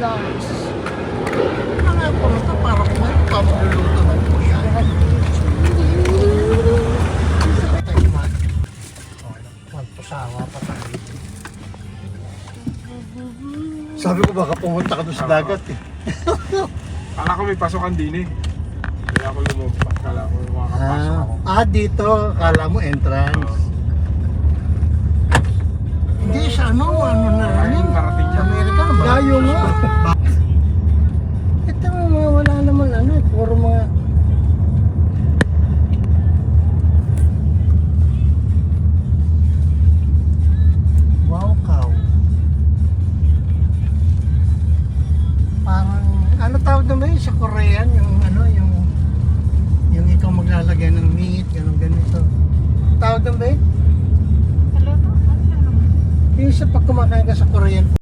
Lunch. Mga po ito, parang may pamagluluto ng puya. Magpasawa pa tayo. Sabi ko baka pumunta ka doon sa dagat eh. Kala ko may pasukan din eh. Kaya ako lumumpat. Kala ko makakapasok ako. Dito, kala mo entrance. Hindi siya ano na rin. Marating Sa yan. Amerika, layo mo. Ito mga wala naman ano, puro mga... Wow, cow. Parang, ano tawag na ba yun sa Korean? Yung ano, yung ikaw maglalagay ng meat, ganito. Tawag na ba yun? Hello, ano naman? Yung sa pag kumakain ka sa Korean